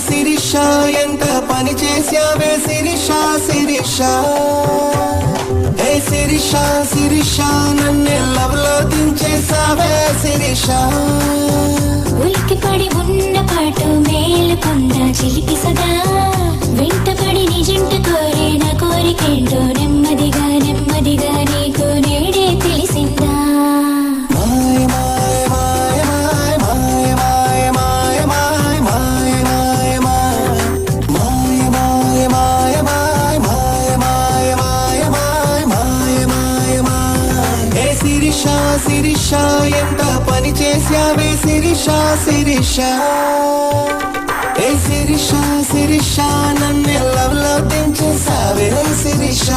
శిరీష ఎంత పని చేసావే శిరీష శిరీష ఏ శిరీష శిరీష నన్ను లవ్ లో దించేసావే శిరీష ఉలికి పడి ఉన్న పాటు మేలుకున్న చిలిపి సదా వెంటపడి నిజంట కోరే నా కోరికేంటో నెమ్మదిగా నెమ్మదిగా నీకు నేడే తెలిసిందా శిరీష ఎంత పని చేసావే శిరీష శిరీష ఏ శిరీష శిరీష నన్ను లవ్ లో దించేసావే శిరీష